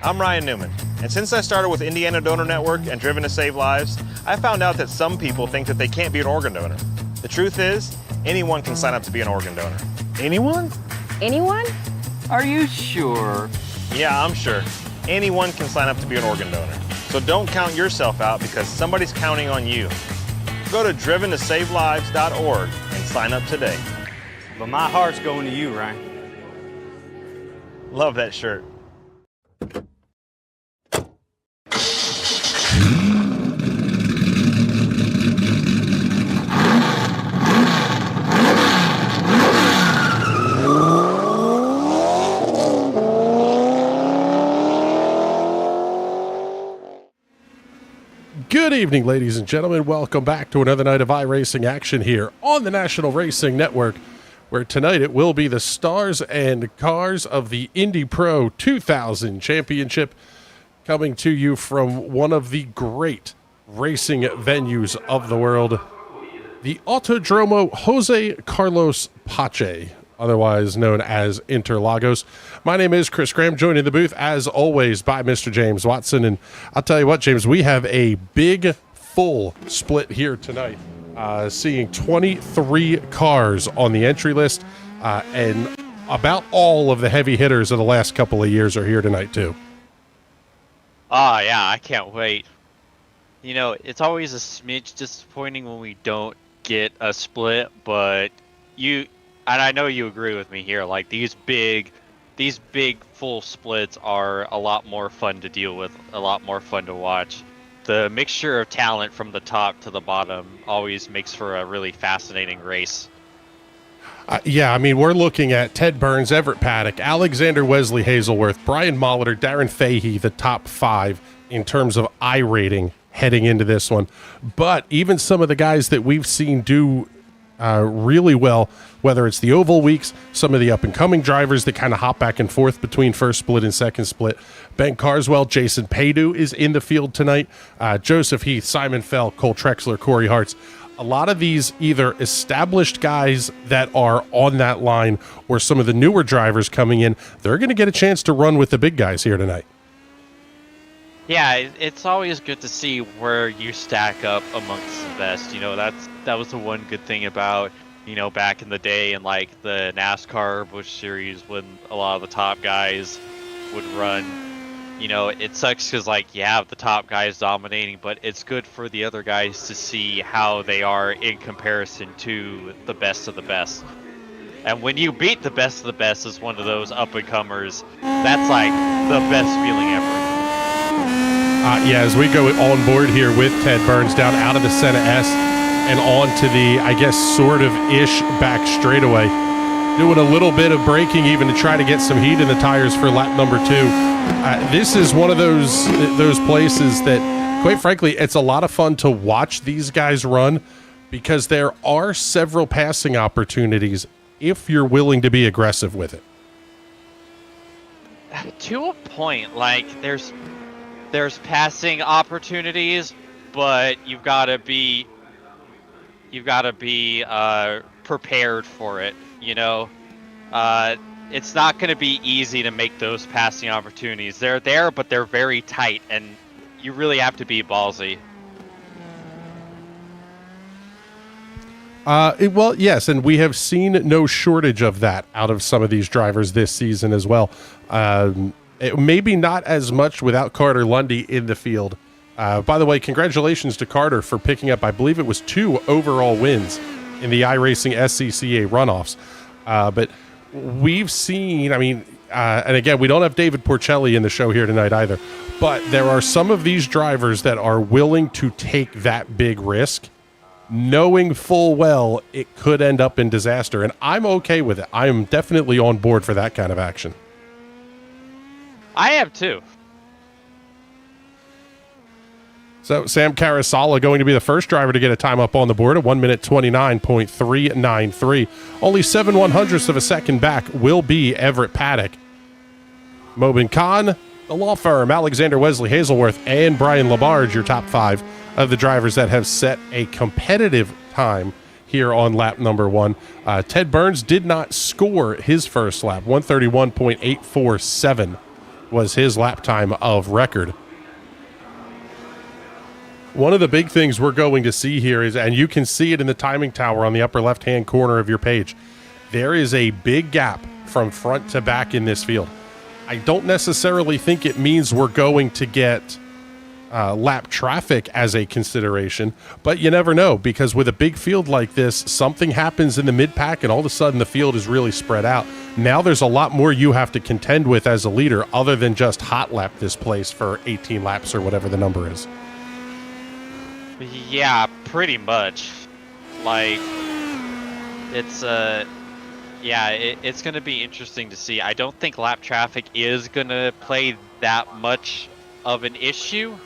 I'm Ryan Newman, and since I started with Indiana Donor Network and Driven to Save Lives, I found out that some people think that they can't be an organ donor. The truth is, anyone can sign up to be an organ donor. Anyone? Anyone? Are you sure? Yeah, I'm sure. Anyone can sign up to be an organ donor. So don't count yourself out because somebody's counting on you. Go to driventosavelives.org and sign up today. But my heart's going to you, Ryan. Love that shirt. Good evening, ladies and gentlemen. Welcome back to another night of iRacing action here on the National Racing Network, where tonight it will be the stars and cars of the Indy Pro 2000 Championship, coming to you from one of the great racing venues of the world, the Autodromo Jose Carlos Pache, otherwise known as Interlagos. My name is Chris Graham, joined in the booth, as always, by Mr. James Watson. And I'll tell you what, James, we have a big, full split here tonight, seeing 23 cars on the entry list, and about all of the heavy hitters of the last couple of years are here tonight, too. Oh, yeah, I can't wait. You know, it's always a smidge disappointing when we don't get a split, but and I know you agree with me here, like these big full splits are a lot more fun to deal with, a lot more fun to watch. The mixture of talent from the top to the bottom always makes for a really fascinating race. Yeah, I mean, we're looking at Ted Burns, Everett Paddock, Alexander Wesley Hazelworth, Brian Molitor, Darren Fahey, the top five in terms of I-rating heading into this one. But even some of the guys that we've seen do really well, whether it's the oval weeks, some of the up-and-coming drivers that kind of hop back and forth between first split and second split. Ben Carswell, Jason Paydu is in the field tonight. Joseph Heath, Simon Fell, Cole Trexler, Corey Hartz. A lot of these either established guys that are on that line or some of the newer drivers coming in, they're going to get a chance to run with the big guys here tonight. Yeah, it's always good to see where you stack up amongst the best. You know, that was the one good thing about, you know, back in the day in like the NASCAR Busch Series when a lot of the top guys would run. You know, it sucks because like you have the top guys dominating, but it's good for the other guys to see how they are in comparison to the best of the best. And when you beat the best of the best as one of those up-and-comers, that's like the best feeling ever. Yeah, as we go on board here with Ted Burns down out of the Senna S and on to the, I guess, sort of ish back straightaway, doing a little bit of braking even to try to get some heat in the tires for lap number 2. This is one of those places that, quite frankly, it's a lot of fun to watch these guys run because there are several passing opportunities if you're willing to be aggressive with it. To a point, like there's passing opportunities, but you've got to be prepared for it. You know, it's not going to be easy to make those passing opportunities. They're there, but they're very tight, and you really have to be ballsy. Well, yes, and we have seen no shortage of that out of some of these drivers this season as well. Maybe not as much without Carter Lundy in the field. By the way, congratulations to Carter for picking up, I believe it was 2 overall wins in the iRacing SCCA runoffs. But we've seen, I mean, and again, we don't have David Porcelli in the show here tonight either, but there are some of these drivers that are willing to take that big risk, knowing full well it could end up in disaster. And I'm okay with it. I am definitely on board for that kind of action. I am too. So Sam Carasala going to be the first driver to get a time up on the board at 1 minute 29.393. Only 7/100ths of a second back will be Everett Paddock. Mobin Khan, the law firm, Alexander Wesley Hazelworth, and Brian Labarge, your top 5 of the drivers that have set a competitive time here on lap number 1. Ted Burns did not score his first lap. 131.847 was his lap time of record. One of the big things we're going to see here is, and you can see it in the timing tower on the upper left-hand corner of your page, there is a big gap from front to back in this field. I don't necessarily think it means we're going to get lap traffic as a consideration, but you never know, because with a big field like this, something happens in the mid-pack and all of a sudden the field is really spread out. Now there's a lot more you have to contend with as a leader other than just hot lap this place for 18 laps or whatever the number is. Yeah, pretty much. Like, it's it's going to be interesting to see. I don't think lap traffic is going to play that much of an issue,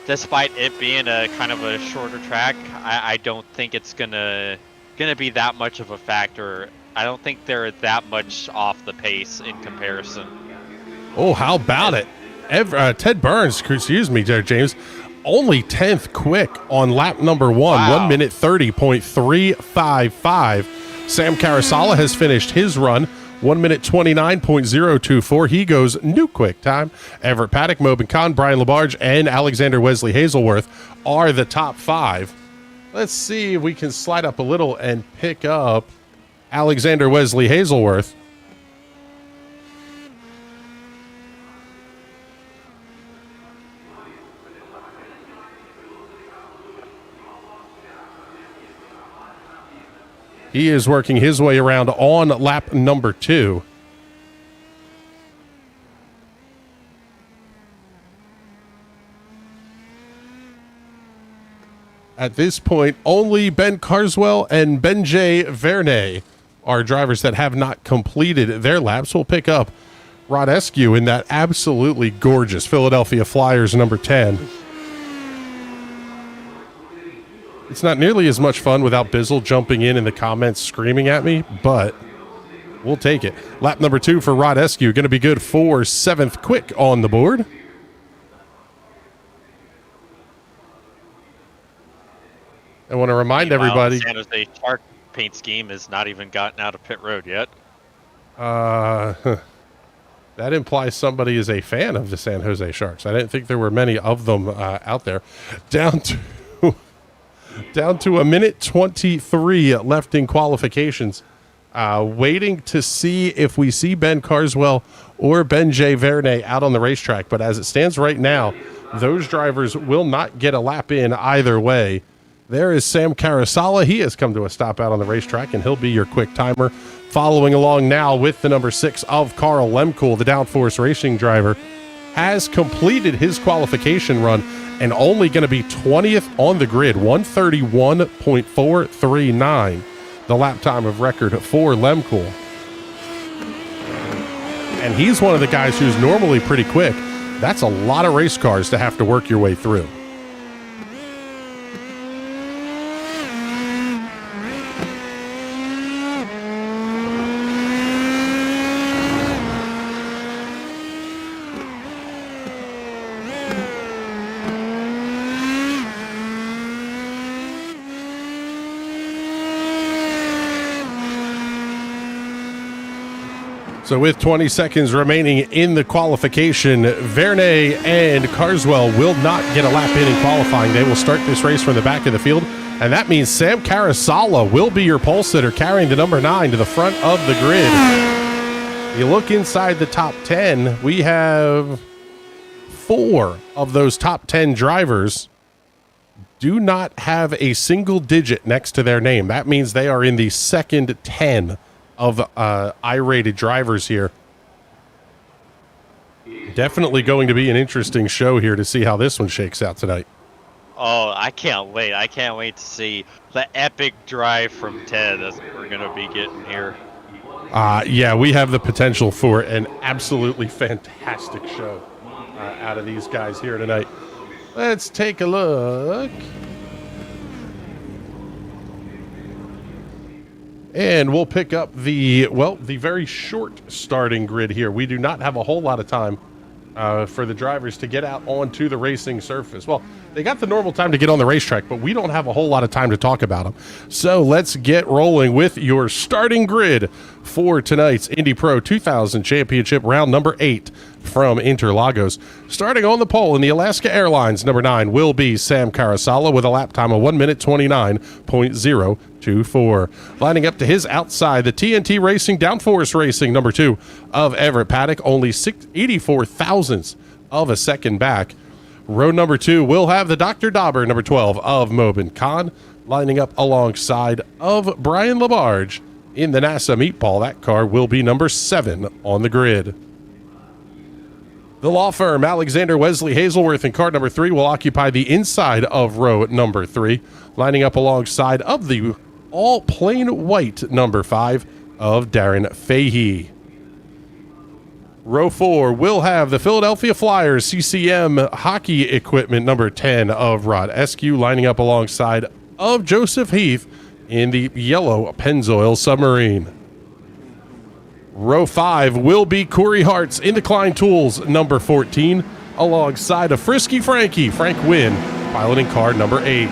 despite it being a kind of a shorter track. I don't think it's gonna be that much of a factor. I don't think they're that much off the pace in comparison. Oh, how about it? Ted Burns, excuse me, James, only 10th quick on lap number 1, Wow. 1 minute 30.355. Sam Carasala has finished his run, 1 minute 29.024. He goes new quick time. Everett Paddock, Mobin Khan, Brian Labarge, and Alexander Wesley Hazelworth are the top 5. Let's see if we can slide up a little and pick up Alexander Wesley Hazelworth. He is working his way around on lap number 2. At this point, only Ben Carswell and Benjay Vernay are drivers that have not completed their laps. We'll pick up Rod Eskew in that absolutely gorgeous Philadelphia Flyers number 10. It's not nearly as much fun without Bizzle jumping in the comments screaming at me, but we'll take it. Lap number 2 for Rod Eskew, going to be good for 7th quick on the board. I want to remind everybody. San Jose Shark paint scheme has not even gotten out of pit road yet. That implies somebody is a fan of the San Jose Sharks. I didn't think there were many of them out there. Down to a minute 23 left in qualifications. Waiting to see if we see Ben Carswell or Benjay Vernay out on the racetrack. But as it stands right now, those drivers will not get a lap in either way. There is Sam Carasala. He has come to a stop out on the racetrack, and he'll be your quick timer. Following along now with the number 6 of Carl Lemkool, the Downforce Racing driver, has completed his qualification run and only going to be 20th on the grid, 131.439, the lap time of record for Lemkool. And he's one of the guys who's normally pretty quick. That's a lot of race cars to have to work your way through. So with 20 seconds remaining in the qualification, Vernay and Carswell will not get a lap in qualifying. They will start this race from the back of the field, and that means Sam Carasala will be your pole sitter, carrying the number 9 to the front of the grid. You look inside the top 10, we have 4 of those top 10 drivers do not have a single digit next to their name. That means they are in the second 10 of I-rated drivers here. Definitely going to be an interesting show here to see how this one shakes out tonight. Oh, I can't wait. I can't wait to see the epic drive from Ted that we're going to be getting here. Yeah, we have the potential for an absolutely fantastic show out of these guys here tonight. Let's take a look. And we'll pick up the very short starting grid here. We do not have a whole lot of time for the drivers to get out onto the racing surface. Well, they got the normal time to get on the racetrack, but we don't have a whole lot of time to talk about them. So let's get rolling with your starting grid for tonight's Indy Pro 2000 Championship, round number 8 from Interlagos. Starting on the pole in the Alaska Airlines, number 9 will be Sam Karasala with a lap time of 1 minute 29.024. Lining up to his outside, the TNT Racing Downforce Racing, number 2 of Everett Paddock, only 84 thousandths of a second back. Row number 2 will have the Dr. Dauber, number 12 of Mobin Khan, lining up alongside of Brian Labarge in the NASA Meatball. That car will be number 7 on the grid. The law firm Alexander Wesley Hazelworth in car number 3 will occupy the inside of row number 3, lining up alongside of the all plain white number 5 of Darren Fahey. Row 4 will have the Philadelphia Flyers CCM hockey equipment number 10 of Rod Eskew, lining up alongside of Joseph Heath in the yellow Pennzoil submarine. Row 5 will be Corey Hart's Indecline Tools number 14, alongside of Frisky Frankie, Frank Wynn, piloting car number 8.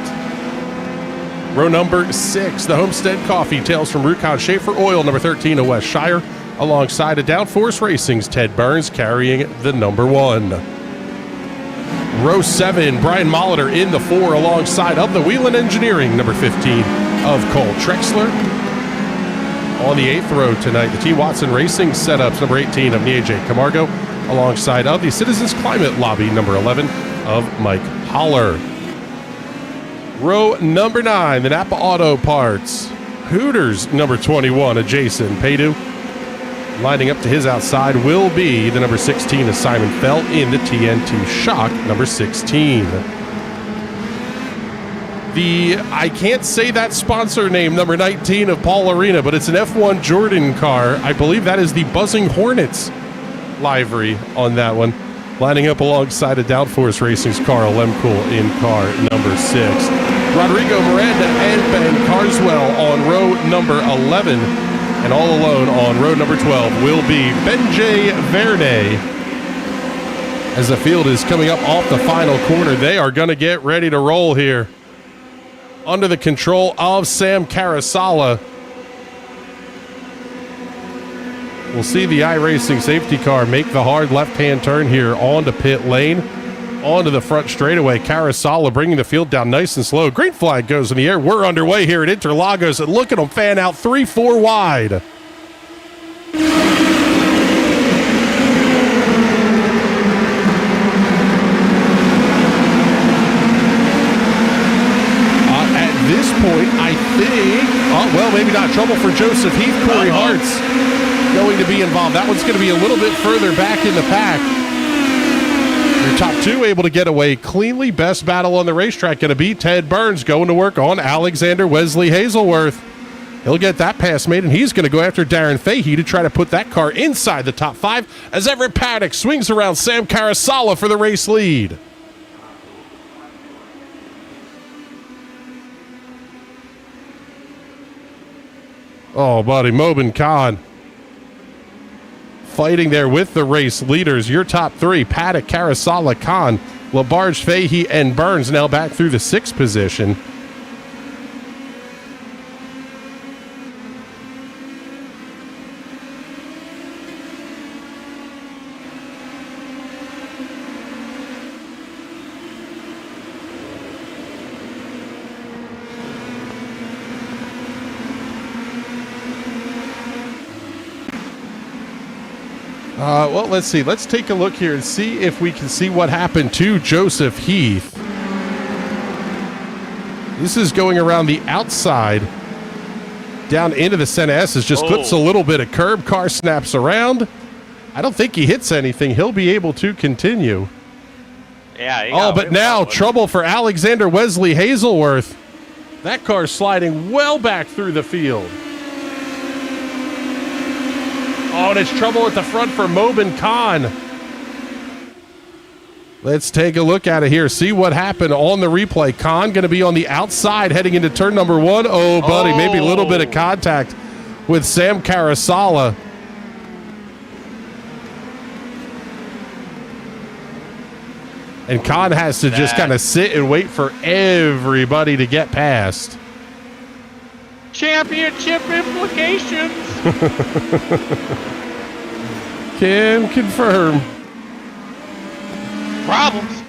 Row number 6, the Homestead Coffee Tales from Rukon Schaefer Oil number 13 of West Shire, alongside of Downforce Racing's Ted Burns carrying the number 1. Row 7, Brian Molitor in the 4 alongside of the Wheelan Engineering number 15 of Cole Trexler. On the 8th row tonight, the T. Watson Racing setups number 18 of Nieje Camargo alongside of the Citizens Climate Lobby number 11 of Mike Holler. Row number 9, the Napa Auto Parts Hooters number 21 of Jason Padu. Lining up to his outside will be the number 16 of Simon Fell in the TNT Shock number 16. I can't say that sponsor name, number 19 of Paul Arena, but it's an F1 Jordan car. I believe that is the Buzzing Hornets livery on that one. Lining up alongside of Downforce Racing's Carl Lemkool in car number 6. Rodrigo Miranda and Ben Carswell on row number 11. And all alone on row number 12 will be Benjay Verne. As the field is coming up off the final corner, they are going to get ready to roll here. Under the control of Sam Karasala. We'll see the iRacing safety car make the hard left-hand turn here onto pit lane, onto the front straightaway. Karasala bringing the field down nice and slow. Green flag goes in the air. We're underway here at Interlagos, and look at them fan out 3-4 wide. At this point, I think, well, maybe not. Trouble for Joseph Heath. Corey Hart's going to be involved. That one's going to be a little bit further back in the pack. Your top 2 able to get away cleanly. Best battle on the racetrack going to be Ted Burns going to work on Alexander Wesley Hazelworth. He'll get that pass made, and he's going to go after Darren Fahey to try to put that car inside the top 5 as Everett Paddock swings around Sam Karasala for the race lead. Oh, buddy, Mobin Khan fighting there with the race leaders. Your top 3, Paddock, Karasala, Khan, Labarge, Fahey, and Burns now back through the 6th position. Well, let's see. Let's take a look here and see if we can see what happened to Joseph Heath. This is going around the outside, down into the Senna S's, just clips a little bit of curb. Car snaps around. I don't think he hits anything. He'll be able to continue. Yeah. But now trouble for Alexander Wesley Hazelworth. That car sliding well back through the field. Oh, and it's trouble at the front for Mobin Khan. Let's take a look at it here. See what happened on the replay. Khan going to be on the outside heading into turn number 1. Oh, buddy, maybe a little bit of contact with Sam Karasala. And Khan has to just kind of sit and wait for everybody to get past. Championship implications. Can confirm. Problems.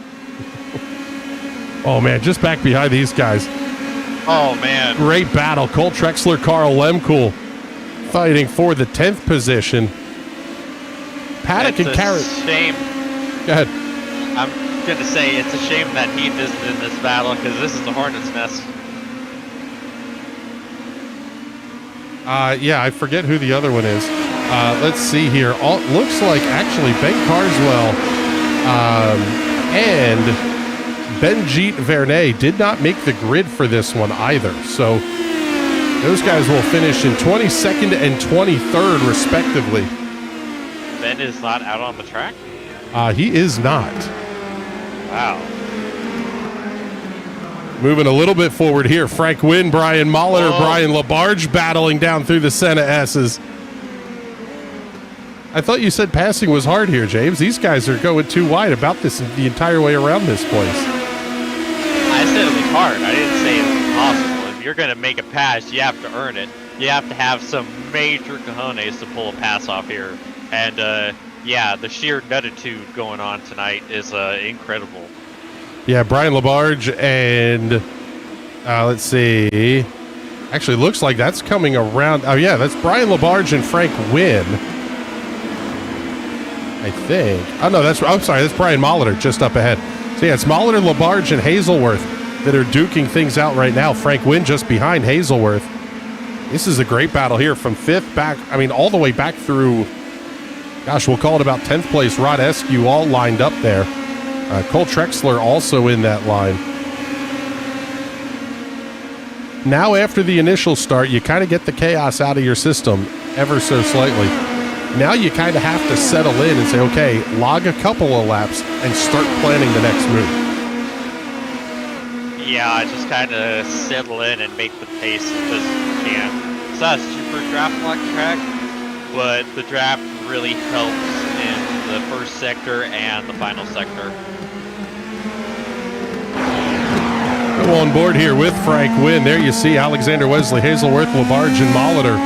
Oh, man, just back behind these guys. Oh, man. Great battle. Cole Trexler, Carl Lemkool fighting for the 10th position. Paddock and Carrot. Shame. Go ahead. I'm going to say it's a shame that Heath isn't in this battle because this is the Hornet's Nest. Yeah, I forget who the other one is. Let's see here. Looks like actually Ben Carswell and Benjeet Vernet did not make the grid for this one either. So those guys will finish in 22nd and 23rd, respectively. Ben is not out on the track? He is not. Wow. Moving a little bit forward here. Frank Wynn, Brian Molitor, Brian Labarge battling down through the Senna S's. I thought you said passing was hard here, James. These guys are going too wide about this the entire way around this place. I said it was hard. I didn't say it was impossible. If you're going to make a pass, you have to earn it. You have to have some major cojones to pull a pass off here. And, yeah, the sheer nuttitude going on tonight is incredible. Yeah, Brian Labarge and let's see. Actually, looks like that's coming around. Oh, yeah, that's Brian Labarge and Frank Wynn. I think. Oh, no, I'm sorry. That's Brian Molitor just up ahead. So, yeah, it's Molitor, Labarge, and Hazelworth that are duking things out right now. Frank Wynn just behind Hazelworth. This is a great battle here from 5th back. I mean, all the way back through, gosh, we'll call it about 10th place. Rod Eskew all lined up there. Cole Trexler also in that line. Now, after the initial start, you kind of get the chaos out of your system ever so slightly. Now you kind of have to settle in and say, okay, log a couple of laps and start planning the next move. Yeah, just kind of settle in and make the pace as best you can. It's not a super draft-locked track, but the draft really helps in the first sector and the final sector. Go on board here with Frank Wynn. There you see Alexander Wesley, Hazelworth, Labarge, and Molitor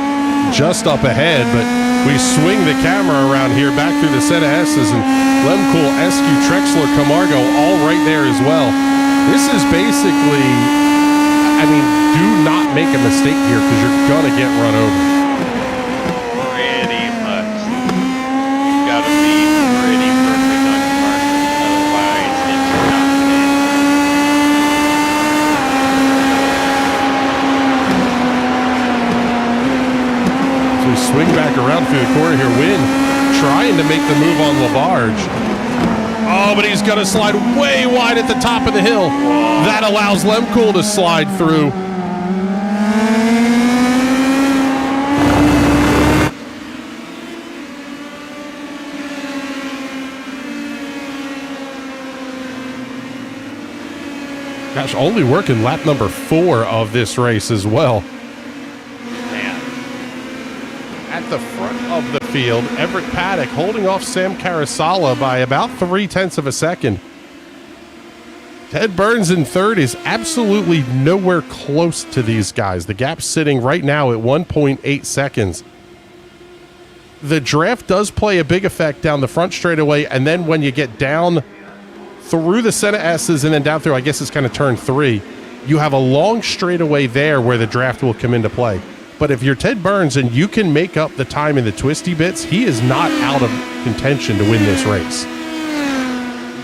just up ahead, but we swing the camera around here back through the Senna S's, and Lemkool, Eskew, Trexler, Camargo all right there as well. This is basically, I mean, do not make a mistake here because you're going to get run over. Pretty much. You've got to be pretty perfect on your mark, otherwise it's not in. So we swing back around through the corner here. Wynn trying to make the move on Labarge. Oh, but he's going to slide way wide at the top of the hill. That allows Lemkool to slide through. Gosh, only working lap number 4 of this race as well. At the front of the field, Everett Paddock holding off Sam Carasala by about 0.3 of a second. Ted Burns in third is absolutely nowhere close to these guys. The gap's sitting right now at 1.8 seconds. The draft does play a big effect down the front straightaway, and then when you get down through the Senna S's and then down through, I guess it's kind of turn 3, you have a long straightaway there where the draft will come into play. But if you're Ted Burns and you can make up the time in the twisty bits, he is not out of contention to win this race.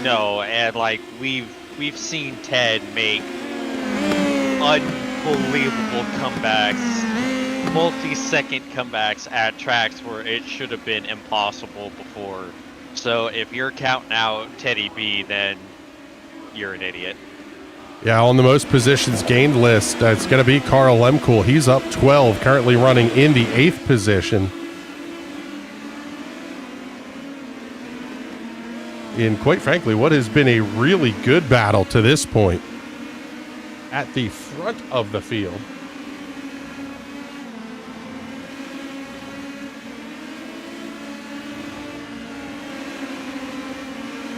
No, and like we've seen Ted make unbelievable comebacks, multi-second comebacks at tracks where it should have been impossible before. So if you're counting out Teddy B, then you're an idiot. Yeah, on the most positions gained list, it's going to be Carl Lemkool. He's up 12, currently running in the 8th position. In, quite frankly, what has been a really good battle to this point. At the front of the field.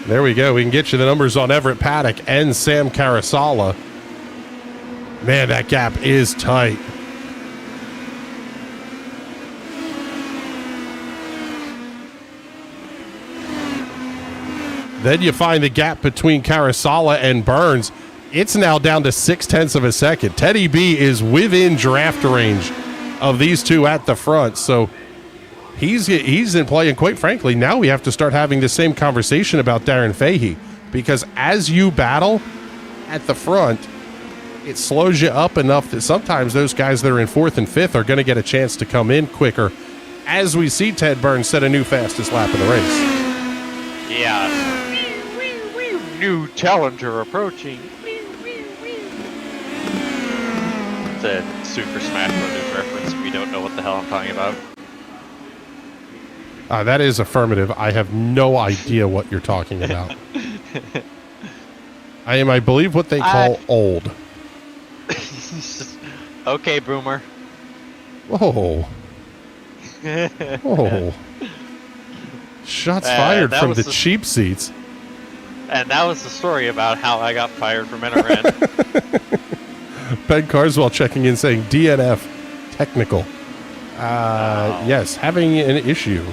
There we go. We can get you the numbers on Everett Paddock and Sam Carasala. Man, that gap is tight. Then you find the gap between Carasala and Burns. It's now down to 0.6 of a second. Teddy B is within draft range of these two at the front. So he's in play. And quite frankly, now we have to start having the same conversation about Darren Fahey. Because as you battle at the front, it slows you up enough that sometimes those guys that are in 4th and 5th are going to get a chance to come in quicker. As we see Ted Burns set a new fastest lap in the race. Yeah. New challenger approaching. It's a Super Smash Brothers reference if you don't know what the hell I'm talking about. That is affirmative. I have no idea what you're talking about. I believe, what they call old. Okay, boomer. Whoa. Whoa. Shots fired from the cheap seats. And that was the story about how I got fired from NRN. Ben Carswell checking in saying DNF technical. Yes, having an issue.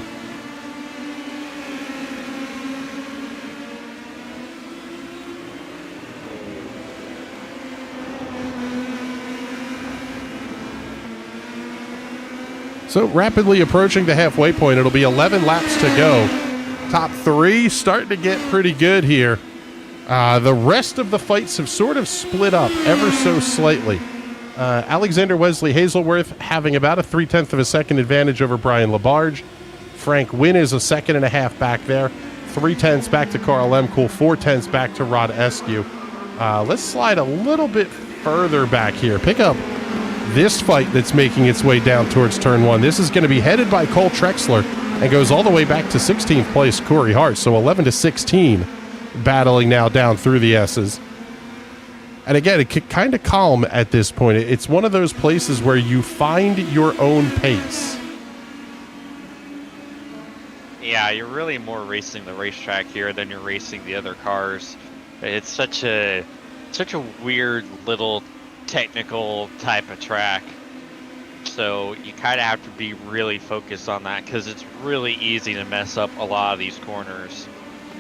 So rapidly approaching the halfway point. It'll be 11 laps to go. Top 3 starting to get pretty good here. The rest of the fights have sort of split up ever so slightly. Alexander Wesley Hazelworth having about a 0.3 of a second advantage over Brian Labarge. Frank Wynn is a 1.5 seconds back there. 0.3 back to Carl Emcool. 0.4 back to Rod Eskew. Let's slide a little bit further back here. Pick up this fight that's making its way down towards turn 1. This is going to be headed by Cole Trexler and goes all the way back to 16th place Corey Hart. So 11 to 16 battling now down through the S's. And again, it kind of calm at this point. It's one of those places where you find your own pace. Yeah, you're really more racing the racetrack here than you're racing the other cars. It's such a weird little technical type of track. So you kind of have to be really focused on that because it's really easy to mess up a lot of these corners,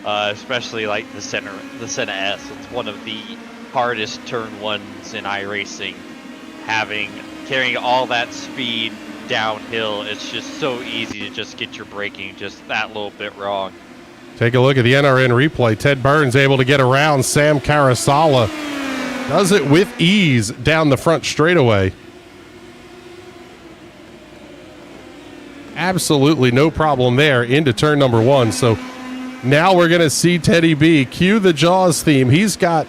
especially like the center S. It's one of the hardest turn ones in iRacing. Carrying all that speed downhill, it's just so easy to just get your braking just that little bit wrong. Take a look at the NRN replay. Ted Burns able to get around Sam Carasala. Does it with ease down the front straightaway. Absolutely no problem there into turn number 1. So now we're going to see Teddy B cue the Jaws theme. He's got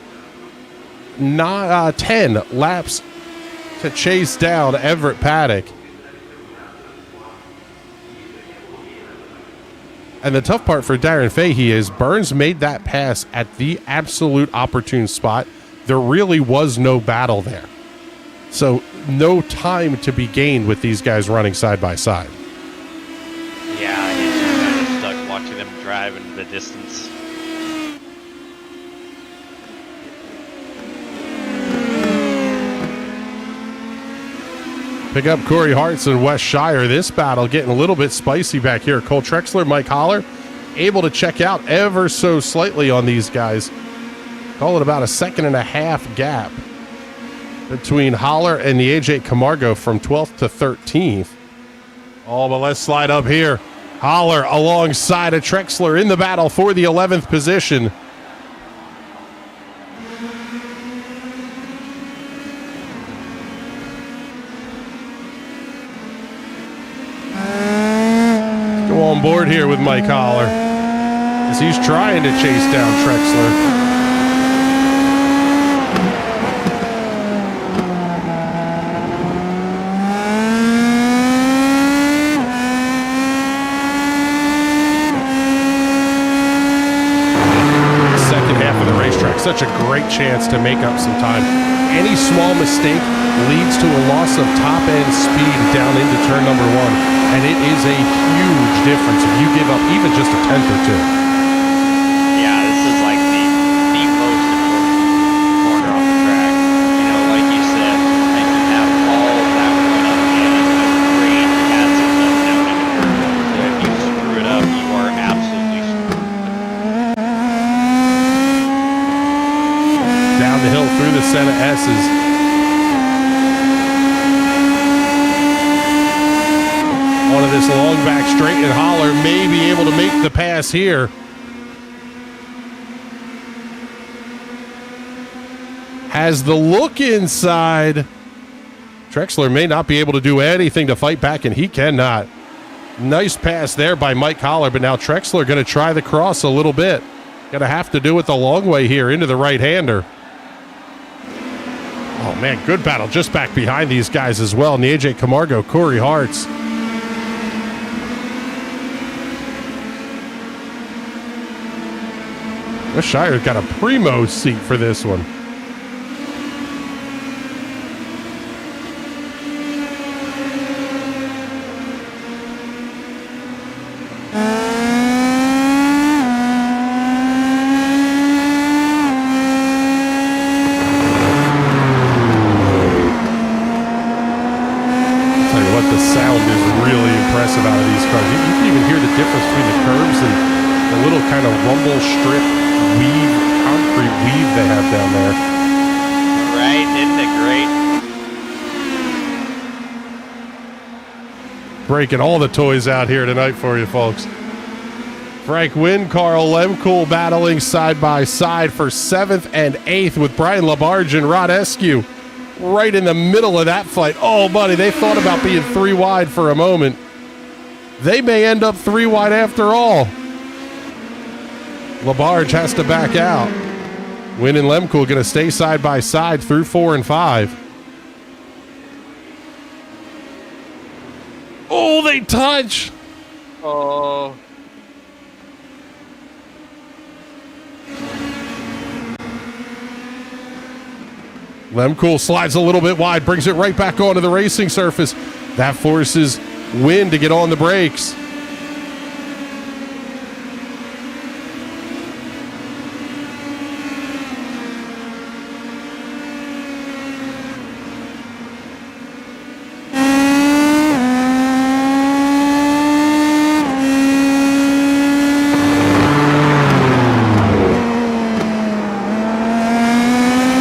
10 laps to chase down Everett Paddock. And the tough part for Darren Fahey is Burns made that pass at the absolute opportune spot. There really was no battle there. So no time to be gained with these guys running side by side. Yeah, he's just kind of stuck watching them drive into the distance. Pick up Corey Hartz and Wes Shire. This battle getting a little bit spicy back here. Cole Trexler, Mike Holler, able to check out ever so slightly on these guys. Call it about a 1.5 second gap between Holler and the AJ Camargo from 12th to 13th. Oh, but let's slide up here. Holler alongside of Trexler in the battle for the 11th position. Go on board here with Mike Holler as he's trying to chase down Trexler. Such a great chance to make up some time. Any small mistake leads to a loss of top end speed down into turn number 1, and it is a huge difference if you give up even just a 1/10 or 2. Yeah, this is like the most important corner on the track. You know, like you said, and you have all that run up and a great pass it down into turn. So if you screw it up, you are absolutely screwed. through the set of S's. Onto this long back straight and holler, may be able to make the pass here. Has the look inside. Trexler may not be able to do anything to fight back, and he cannot. Nice pass there by Mike Holler, but now Trexler going to try the cross a little bit. Going to have to do it the long way here into the right-hander. Oh, man, good battle just back behind these guys as well. And the AJ Camargo, Corey Hartz. Wish I got a primo seat for this one. Out of these cars. You can even hear the difference between the curves and the little kind of rumble strip weave, concrete weave they have down there. Right, isn't it great? Breaking all the toys out here tonight for you folks. Frank Wynn, Carl Lemkool battling side by side for 7th and 8th with Brian Labarge and Rod Eskew right in the middle of that fight. Oh, buddy, they thought about being 3 wide for a moment. They may end up 3 wide after all. Labarge has to back out. Wynn and Lemkool going to stay side by side through 4 and 5. Oh, they touch. Oh. Lemkool slides a little bit wide, brings it right back onto the racing surface. That forces Wynn to get on the brakes.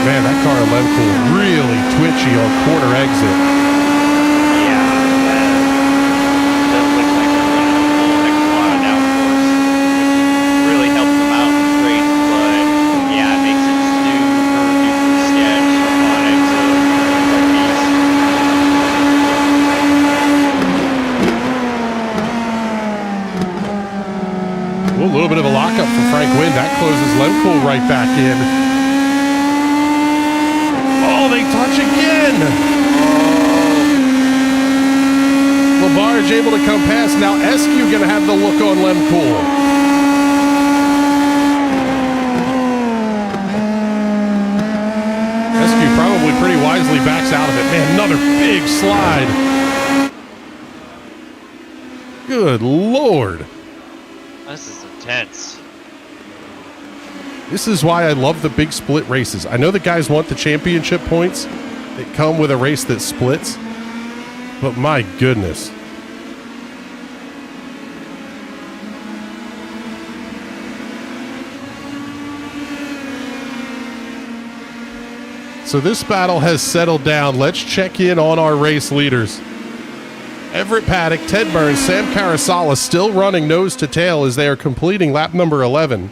Man, that car of Lemkool really twitchy on quarter exit. A little bit of a lockup for Frank Wynn. That closes Lemkool right back in. Oh, they touch again. Labarge able to come past. Now Eskew going to have the look on Lemkool. Eskew probably pretty wisely backs out of it. Man, another big slide. Good Lord. This is intense. This is why I love the big split races. I know the guys want the championship points that come with a race that splits, but my goodness. So this battle has settled down. Let's check in on our race leaders. Everett Paddock, Ted Burns, Sam Carasala still running nose to tail as they are completing lap number 11.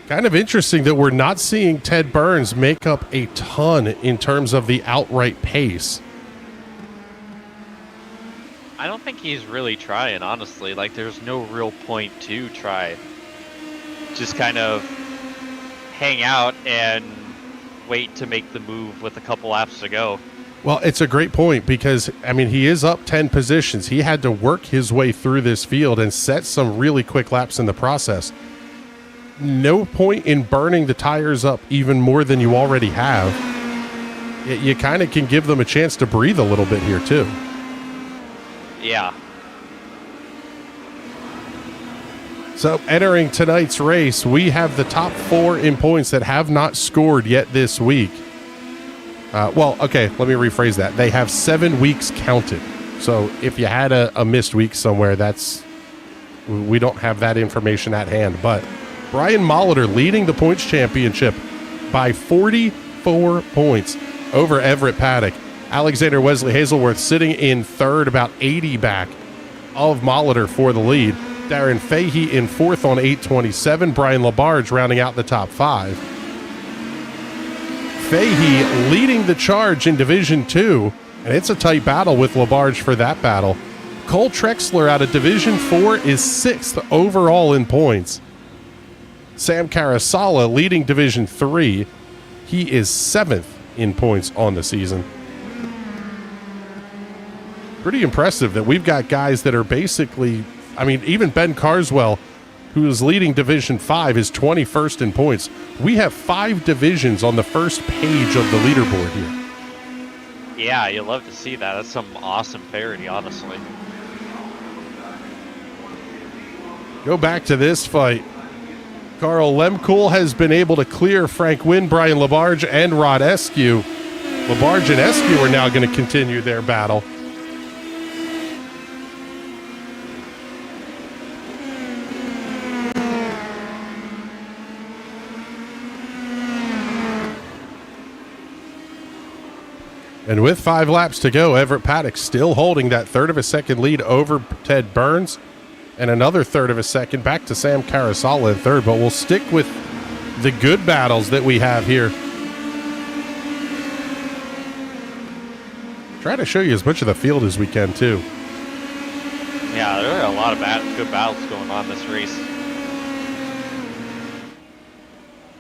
Kind of interesting that we're not seeing Ted Burns make up a ton in terms of the outright pace. I don't think he's really trying, honestly. Like, there's no real point to try. Just kind of hang out and wait to make the move with a couple laps to go. Well, it's a great point because, I mean, he is up 10 positions. He had to work his way through this field and set some really quick laps in the process. No point in burning the tires up even more than you already have. You kind of can give them a chance to breathe a little bit here, too. Yeah. So entering tonight's race, we have the top 4 in points that have not scored yet this week. Well, okay, let me rephrase that. They have 7 weeks counted. So if you had a missed week somewhere, that's we don't have that information at hand. But Brian Molitor leading the points championship by 44 points over Everett Paddock. Alexander Wesley Hazelworth sitting in third, about 80 back of Molitor for the lead. Darren Fahey in fourth on 827. Brian Labarge rounding out the top 5. Fahey leading the charge in Division 2, and it's a tight battle with Labarge for that battle. Cole Trexler out of Division 4 is 6th overall in points. Sam Carasala leading Division 3. He is 7th in points on the season. Pretty impressive that we've got guys that are basically, I mean, even Ben Carswell, who is leading Division 5, is 21st in points. We have 5 divisions on the first page of the leaderboard here. Yeah, you love to see that. That's some awesome parity, honestly. Go back to this fight. Carl Lemkool has been able to clear Frank Wynn, Brian Labarge, and Rod Eskew. Labarge and Eskew are now going to continue their battle. And with 5 laps to go, Everett Paddock still holding that third of a second lead over Ted Burns, and another third of a second back to Sam Carasala in third. But we'll stick with the good battles that we have here. Try to show you as much of the field as we can, too. Yeah, there are a lot of good battles going on this race.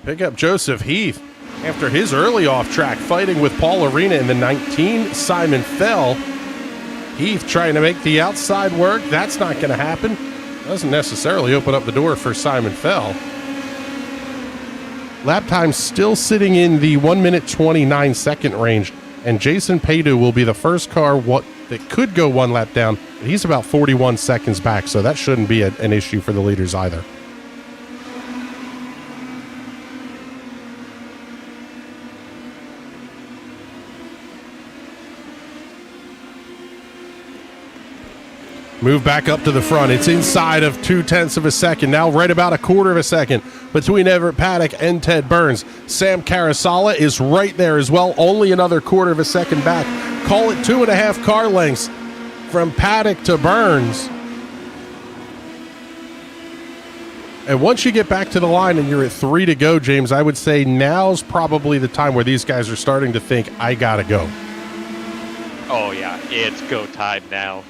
Pick up Joseph Heath after his early off-track fighting with Paul Arena in the 19. Simon Fell. Heath trying to make the outside work. That's not going to happen. Doesn't necessarily open up the door for Simon Fell. Lap time still sitting in the 1 minute 29 second range, and Jason Paydu will be the first car that could go 1 lap down. He's about 41 seconds back, so that shouldn't be an issue for the leaders either. Move back up to the front. It's inside of 0.2 of a second. Now right about 1/4 of a second between Everett Paddock and Ted Burns. Sam Carasala is right there as well. Only another 1/4 of a second back. Call it 2.5 car lengths from Paddock to Burns. And once you get back to the line and you're at 3 to go, James, I would say now's probably the time where these guys are starting to think, I gotta go. Oh yeah, it's go time now.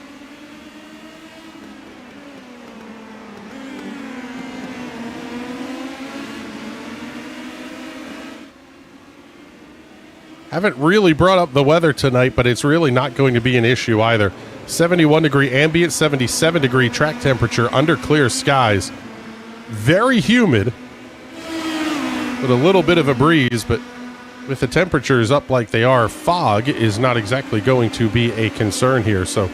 Haven't really brought up the weather tonight, but it's really not going to be an issue either. 71 degree ambient, 77 degree track temperature under clear skies. Very humid with a little bit of a breeze, but with the temperatures up like they are, fog is not exactly going to be a concern here. So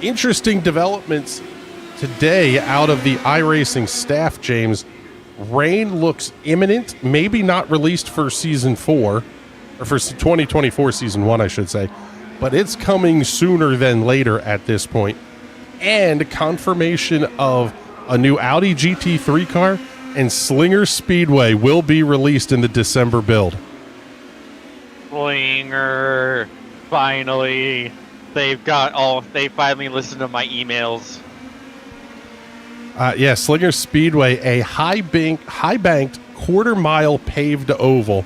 interesting developments today out of the iRacing staff, James. Rain looks imminent, maybe not released for season 4. Or for 2024 season 1, I should say. But it's coming sooner than later at this point. And confirmation of a new Audi GT3 car and Slinger Speedway will be released in the December build. Slinger, finally. They finally listened to my emails. Yeah, Slinger Speedway, a high-banked 1/4 mile paved oval.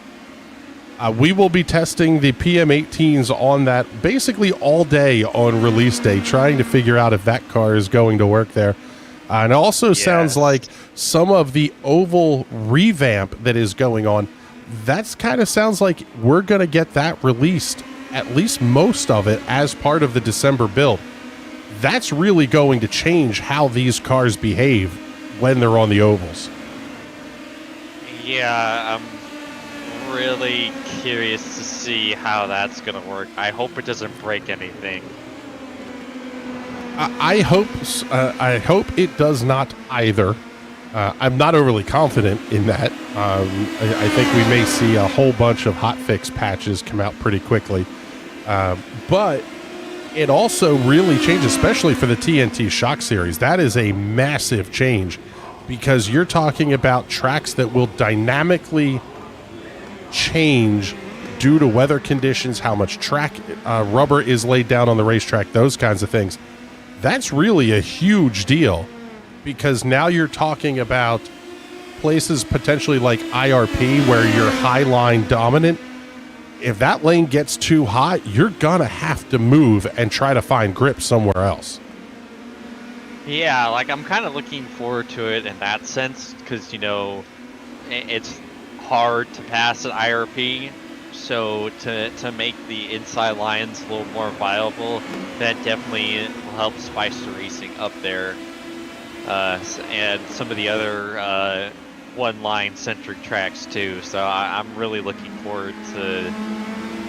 We will be testing the PM18s on that basically all day on release day, trying to figure out if that car is going to work there. And it also sounds like some of the oval revamp that is going on, that's kind of sounds like we're going to get that released, at least most of it, as part of the December build. That's really going to change how these cars behave when they're on the ovals. Yeah, I'm really curious to see how that's going to work. I hope it doesn't break anything. I hope it does not either. I'm not overly confident in that. I think we may see a whole bunch of hotfix patches come out pretty quickly. But it also really changed, especially for the TNT Shock Series. That is a massive change because you're talking about tracks that will dynamically change due to weather conditions, how much track rubber is laid down on the racetrack, those kinds of things. That's really a huge deal because now you're talking about places potentially like IRP where you're high line dominant. If that lane gets too hot, you're gonna have to move and try to find grip somewhere else. Yeah, like I'm kind of looking forward to it in that sense because, you know, it's hard to pass at IRP. So to make the inside lines a little more viable, that definitely will help spice the racing up there. And some of the other one-line centric tracks too. So I'm really looking forward to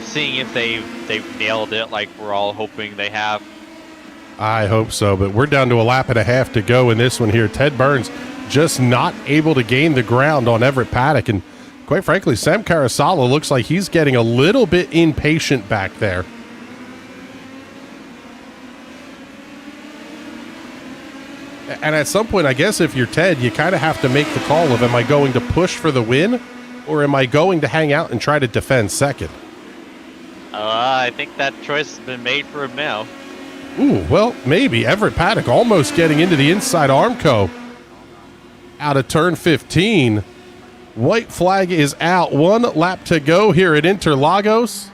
seeing if they've nailed it like we're all hoping they have. I hope so, but we're down to a lap and a half to go in this one here. Ted Burns just not able to gain the ground on Everett Paddock, and quite frankly, Sam Carasala looks like he's getting a little bit impatient back there. And at some point, I guess if you're Ted, you kind of have to make the call of, am I going to push for the win or am I going to hang out and try to defend second? I think that choice has been made for him now. Ooh, well, maybe. Everett Paddock almost getting into the inside Armco out of turn 15. White flag is out. 1 lap to go here at Interlagos.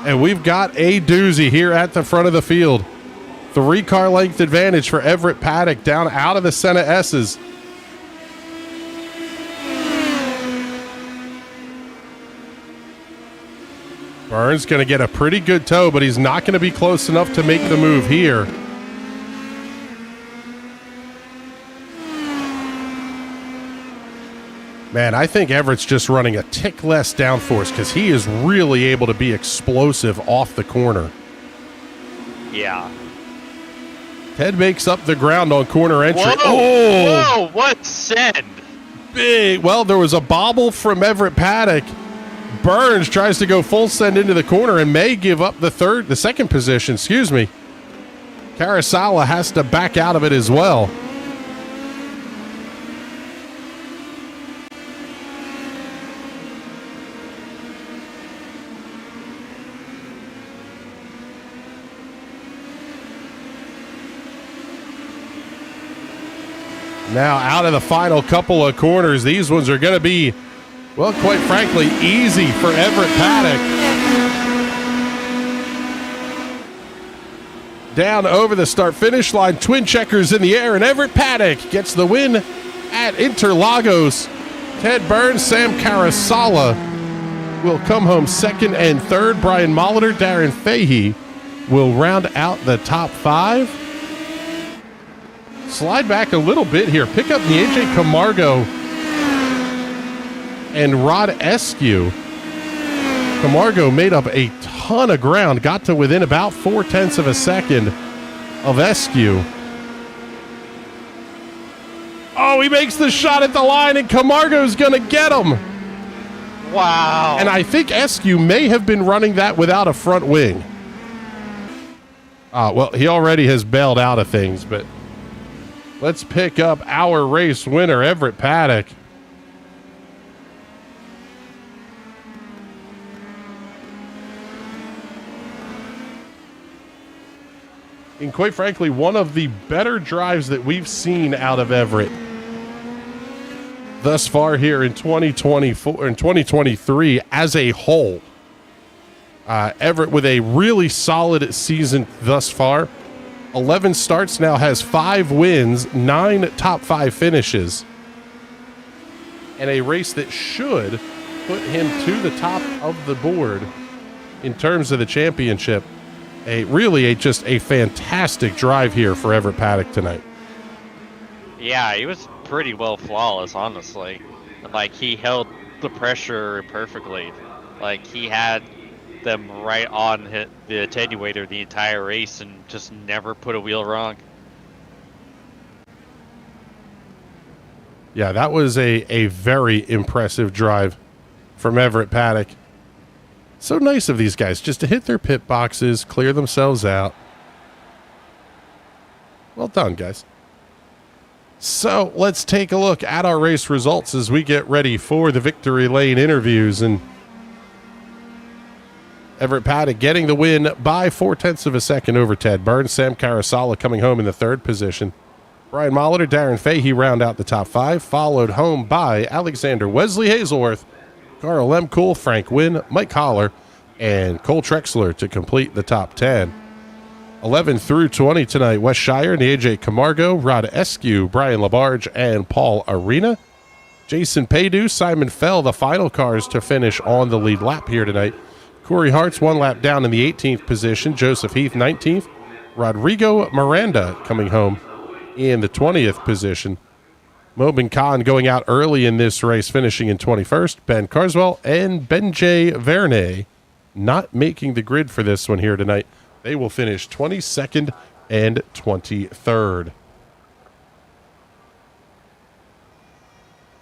And we've got a doozy here at the front of the field. 3-car length advantage for Everett Paddock down out of the Senna S's. Burns going to get a pretty good tow, but he's not going to be close enough to make the move here. Man, I think Everett's just running a tick less downforce because he is really able to be explosive off the corner. Yeah. Ted makes up the ground on corner entry. Whoa! Oh! Whoa! What send? Big. Well, there was a bobble from Everett Paddock. Burns tries to go full send into the corner and may give up the second position. Excuse me. Carasala has to back out of it as well. Now out of the final couple of corners, these ones are going to be, well, quite frankly, easy for Everett Paddock. Down over the start-finish line, twin checkers in the air, and Everett Paddock gets the win at Interlagos. Ted Burns, Sam Carasala will come home second and third. Brian Molitor, Darren Fahey will round out the top 5. Slide back a little bit here. Pick up the AJ Camargo and Rod Eskew. Camargo made up a ton of ground, got to within about 0.4 of a second of Eskew. Oh, he makes the shot at the line, and Camargo's going to get him. Wow. And I think Eskew may have been running that without a front wing. Well, he already has bailed out of things, but let's pick up our race winner, Everett Paddock. And quite frankly, one of the better drives that we've seen out of Everett thus far here in 2024 and 2023 as a whole. Everett with a really solid season thus far. 11 starts, now has 5 wins, 9 top 5 finishes, and a race that should put him to the top of the board in terms of the championship. Just a fantastic drive here for Everett Paddock tonight. Yeah, he was pretty well flawless, honestly. Like, he held the pressure perfectly. Like, he had them right on the attenuator the entire race and just never put a wheel wrong. Yeah, that was a very impressive drive from Everett Paddock. So nice of these guys just to hit their pit boxes, clear themselves out. Well done, guys. So let's take a look at our race results as we get ready for the victory lane interviews. And Everett Paddock getting the win by 0.4 of a second over Ted Burns. Sam Carasala coming home in the third position. Brian Molitor, Darren Fahey round out the top 5, followed home by Alexander Wesley Hazelworth, Carl Lemcool, Frank Wynn, Mike Holler, and Cole Trexler to complete the top 10. 11 through 20 tonight, Wes Shire and AJ Camargo, Rod Eskew, Brian Labarge, and Paul Arena. Jason Paydu, Simon Fell, the final cars to finish on the lead lap here tonight. Corey Hart's 1 lap down in the 18th position. Joseph Heath, 19th. Rodrigo Miranda coming home in the 20th position. Mobin Khan going out early in this race, finishing in 21st. Ben Carswell and Benjay Vernay not making the grid for this one here tonight. They will finish 22nd and 23rd.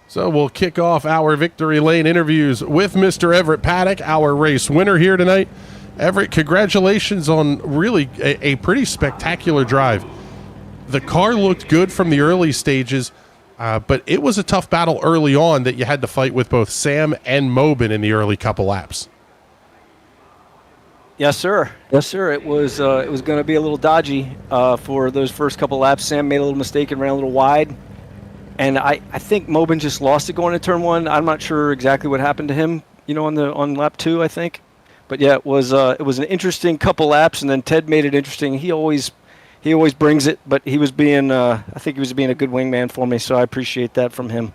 So we'll kick off our victory lane interviews with Mr. Everett Paddock, our race winner here tonight. Everett, congratulations on really a pretty spectacular drive. The car looked good from the early stages, but it was a tough battle early on that you had to fight with both Sam and Mobin in the early couple laps. Yes, sir. Yes, sir. It was going to be a little dodgy for those first couple laps. Sam made a little mistake and ran a little wide. And I think Mobin just lost it going into turn 1. I'm not sure exactly what happened to him, on lap 2, I think. But yeah, it was an interesting couple laps, and then Ted made it interesting. He always brings it, but he was being I think he was being a good wingman for me, so I appreciate that from him.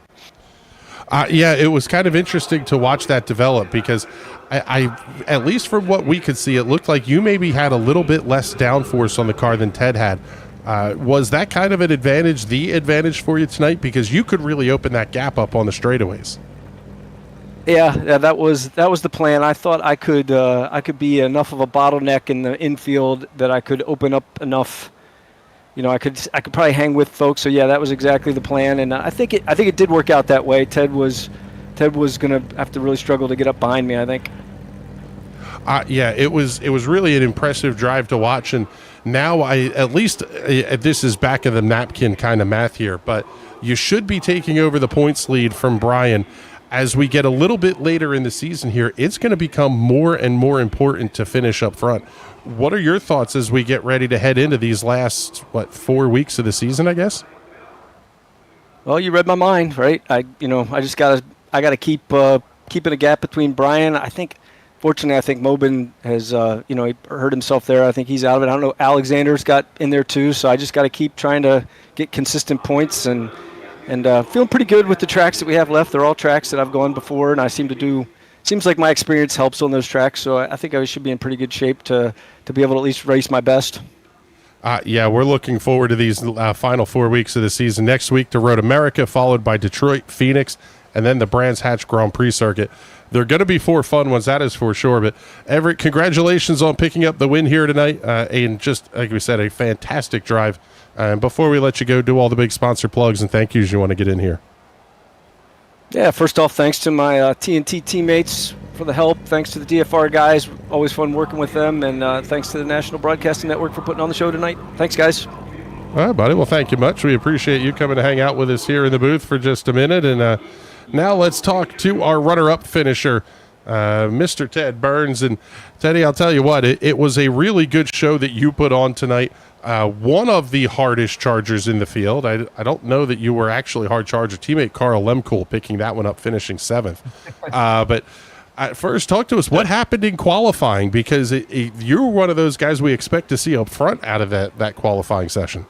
Yeah, it was kind of interesting to watch that develop because I at least from what we could see, it looked like you maybe had a little bit less downforce on the car than Ted had. Was that kind of the advantage for you tonight? Because you could really open that gap up on the straightaways. Yeah, that was the plan. I thought I could be enough of a bottleneck in the infield that I could open up enough. I could probably hang with folks. So yeah, that was exactly the plan, and I think it did work out that way. Ted was gonna have to really struggle to get up behind me, I think. Yeah, it was really an impressive drive to watch, and now this is back of the napkin kind of math here, but you should be taking over the points lead from Brian. As we get a little bit later in the season here, it's going to become more and more important to finish up front. What are your thoughts as we get ready to head into these last 4 weeks of the season, I guess? Well, you read my mind, right? I just gotta keep keeping a gap between Brian. Fortunately, I think Mobin has, he hurt himself there. I think he's out of it. I don't know. Alexander's got in there too, so I just got to keep trying to get consistent points and feeling pretty good with the tracks that we have left. They're all tracks that I've gone before, and I seems like my experience helps on those tracks, so I think I should be in pretty good shape to be able to at least race my best. Yeah, we're looking forward to these final 4 weeks of the season. Next week to Road America, followed by Detroit, Phoenix, and then the Brands Hatch Grand Prix circuit. They're going to be 4 fun ones, that is for sure. But Everett, congratulations on picking up the win here tonight. And just, like we said, a fantastic drive. And before we let you go, do all the big sponsor plugs and thank yous you want to get in here. Yeah, first off, thanks to my TNT teammates for the help. Thanks to the DFR guys. Always fun working with them. And thanks to the National Broadcasting Network for putting on the show tonight. Thanks, guys. All right, buddy. Well, thank you much. We appreciate you coming to hang out with us here in the booth for just a minute. And now let's talk to our runner-up finisher, Mr. Ted Burns. And Teddy, I'll tell you what, it was a really good show that you put on tonight. One of the hardest chargers in the field. I don't know that you were actually hard charger. Teammate Carl Lemcool picking that one up, finishing 7th. But first, talk to us. What happened in qualifying? Because you were one of those guys we expect to see up front out of that qualifying session.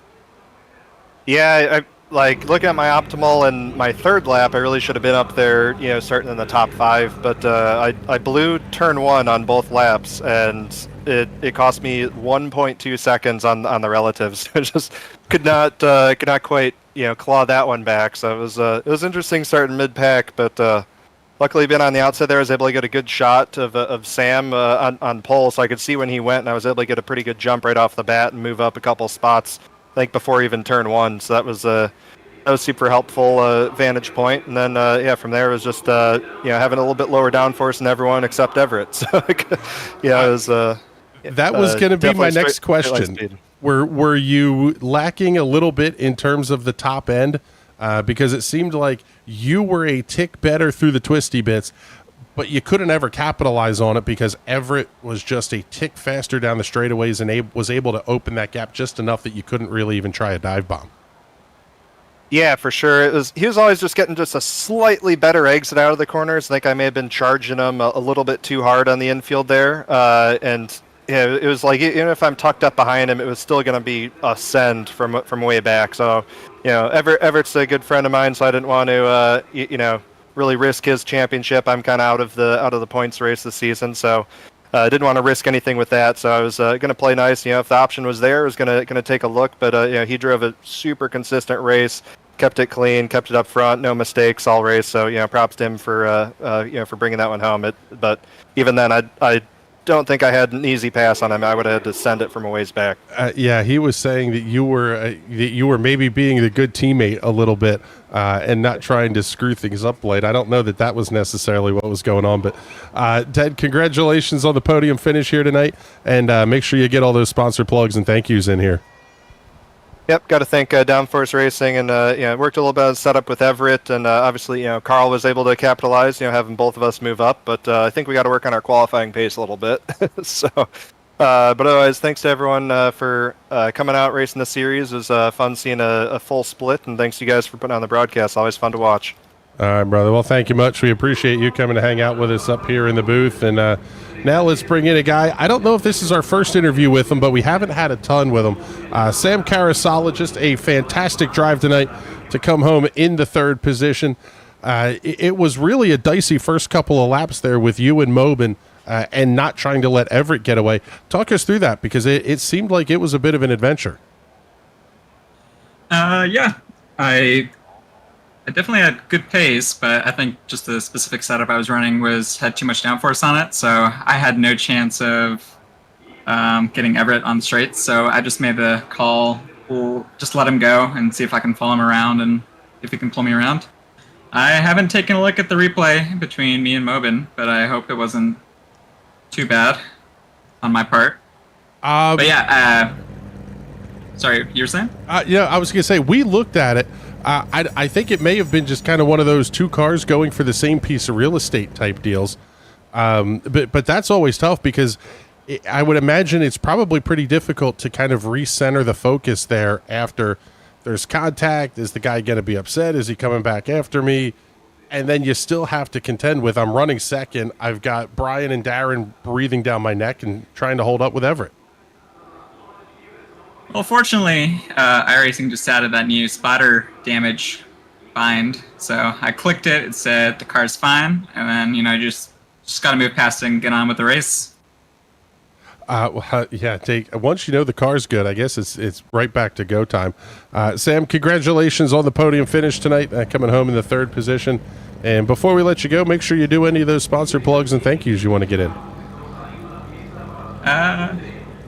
Yeah, looking at my optimal and my third lap, I really should have been up there, starting in the top 5. But I blew turn 1 on both laps, and it cost me 1.2 seconds on the relatives. I just could not quite claw that one back. So it was interesting starting mid pack, but luckily being on the outside there, I was able to get a good shot of Sam on pole, so I could see when he went, and I was able to get a pretty good jump right off the bat and move up a couple spots, I think before even turn 1. So that was was super helpful vantage point. And then yeah, from there it was just having a little bit lower downforce than everyone except Everett. So yeah, it was. That was going to be my next question. Were you lacking a little bit in terms of the top end? Because it seemed like you were a tick better through the twisty bits, but you couldn't ever capitalize on it because Everett was just a tick faster down the straightaways and was able to open that gap just enough that you couldn't really even try a dive bomb. Yeah, for sure. He was always just getting just a slightly better exit out of the corners. I think I may have been charging him a little bit too hard on the infield there, and yeah, it was like even if I'm tucked up behind him, it was still going to be a send from way back. So, Everett's a good friend of mine, so I didn't want to really risk his championship. I'm kind of out of the points race this season, so I didn't want to risk anything with that. So I was going to play nice. If the option was there, I was going to take a look. But he drove a super consistent race, kept it clean, kept it up front, no mistakes all race. So props to him for bringing that one home. But even then, I don't think I had an easy pass on him. I would have had to send it from a ways back. Yeah, he was saying that you were maybe being the good teammate a little bit and not trying to screw things up late. I don't know that was necessarily what was going on, but Ted, congratulations on the podium finish here tonight, and make sure you get all those sponsor plugs and thank yous in here. Yep, got to thank Downforce Racing, and worked a little bit of setup with Everett, and obviously Carl was able to capitalize, having both of us move up. But I think we got to work on our qualifying pace a little bit. So, but otherwise, thanks to everyone for coming out racing the series. It was fun seeing a full split, and thanks to you guys for putting on the broadcast. Always fun to watch. All right, brother. Well, thank you much. We appreciate you coming to hang out with us up here in the booth, and now let's bring in a guy. I don't know if this is our first interview with him, but we haven't had a ton with him. Sam Carasala, just a fantastic drive tonight to come home in the third position. It was really a dicey first couple of laps there with you and Mobin and not trying to let Everett get away. Talk us through that, because it seemed like it was a bit of an adventure. Yeah, I definitely had good pace, but I think just the specific setup I was running had too much downforce on it, so I had no chance of getting Everett on straights. So I just made the call, we'll just let him go and see if I can follow him around and if he can pull me around. I haven't taken a look at the replay between me and Mobin, but I hope it wasn't too bad on my part. But yeah, sorry, you were saying? Yeah, I was going to say, we looked at it. I think it may have been just kind of one of those two cars going for the same piece of real estate type deals. But that's always tough, because I would imagine it's probably pretty difficult to kind of recenter the focus there after there's contact. Is the guy going to be upset? Is he coming back after me? And then you still have to contend with, I'm running second. I've got Brian and Darren breathing down my neck and trying to hold up with Everett. Well, fortunately, iRacing just added that new spotter damage bind. So I clicked it, it said the car's fine, and then, just got to move past it and get on with the race. Yeah, once you know the car's good, I guess it's right back to go time. Sam, congratulations on the podium finish tonight, coming home in the third position. And before we let you go, make sure you do any of those sponsor plugs and thank yous you want to get in.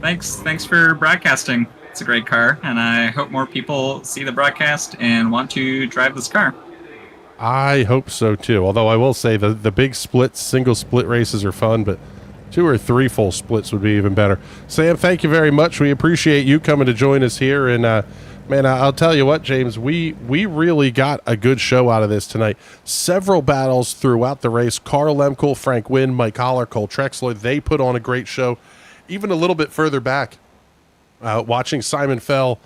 Thanks for broadcasting. It's a great car, and I hope more people see the broadcast and want to drive this car. I hope so too. Although I will say the big single split races are fun, but 2 or 3 full splits would be even better. Sam, thank you very much. We appreciate you coming to join us here. And man, I'll tell you what, James, we really got a good show out of this tonight. Several battles throughout the race. Carl Lemkel, Frank Wynn, Mike Holler, Cole Trexler, they put on a great show. Even a little bit further back, watching Simon Fell,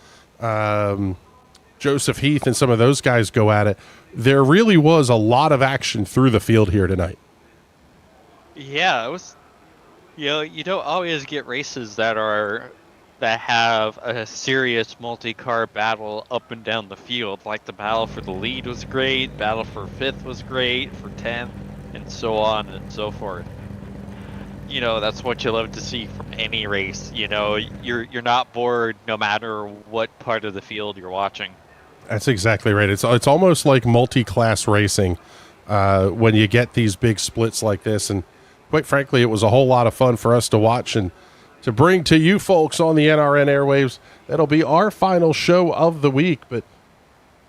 Joseph Heath, and some of those guys go at it, there really was a lot of action through the field here tonight. Yeah, it was. You don't always get races that have a serious multi-car battle up and down the field. Like the battle for the lead was great, battle for 5th was great, for 10th, and so on and so forth. That's what you love to see from any race. You're not bored no matter what part of the field you're watching. That's exactly right. It's almost like multi-class racing when you get these big splits like this. And quite frankly, it was a whole lot of fun for us to watch and to bring to you folks on the NRN airwaves. That'll be our final show of the week. But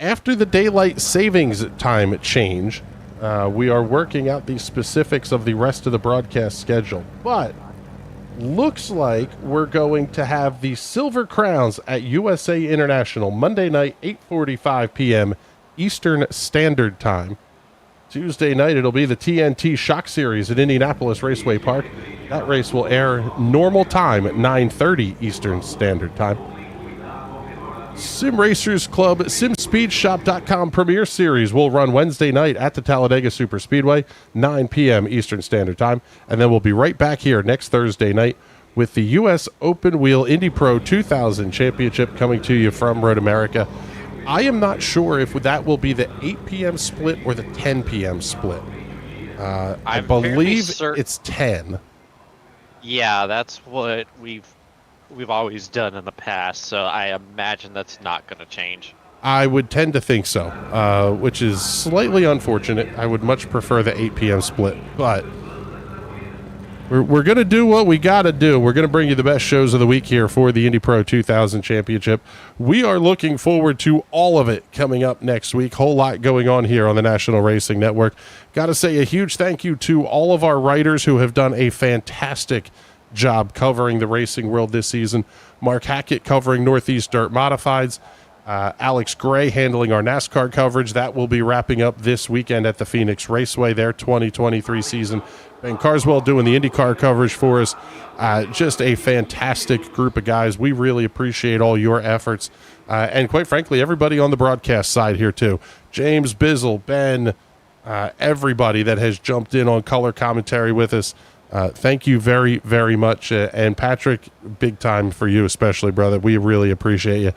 after the daylight savings time change, we are working out the specifics of the rest of the broadcast schedule. But looks like we're going to have the Silver Crowns at USA International Monday night, 8:45 p.m. Eastern Standard Time. Tuesday night, it'll be the TNT Shock Series at Indianapolis Raceway Park. That race will air normal time at 9:30 Eastern Standard Time. Sim Racers Club SimSpeedShop.com Premier Series will run Wednesday night at the Talladega Superspeedway, 9 p.m. Eastern Standard Time. And then we'll be right back here next Thursday night with the U.S. Open Wheel Indy Pro 2000 Championship coming to you from Road America. I am not sure if that will be the 8 p.m. split or the 10 p.m. split. I believe it's 10. Yeah, that's what we've always done in the past, so I imagine that's not going to change. I would tend to think so, which is slightly unfortunate. I would much prefer the 8 p.m. split, but we're going to do what we got to do. We're going to bring you the best shows of the week here for the Indy Pro 2000 Championship. We are looking forward to all of it coming up next week. Whole lot going on here on the National Racing Network. Got to say a huge thank you to all of our writers who have done a fantastic job covering the racing world this season. Mark Hackett covering Northeast Dirt Modifieds. Alex Gray handling our NASCAR coverage. That will be wrapping up this weekend at the Phoenix Raceway, their 2023 season. Ben Carswell doing the IndyCar coverage for us. Just a fantastic group of guys. We really appreciate all your efforts. And quite frankly, everybody on the broadcast side here too. James, Bizzle, Ben, everybody that has jumped in on color commentary with us. Thank you very, very much. And Patrick, big time for you especially, brother. We really appreciate you.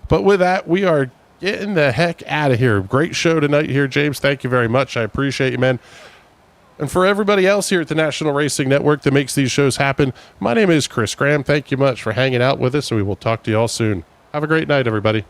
But with that, we are getting the heck out of here. Great show tonight here, James. Thank you very much. I appreciate you, man. And for everybody else here at the National Racing Network that makes these shows happen, my name is Chris Graham. Thank you much for hanging out with us, and we will talk to you all soon. Have a great night, everybody.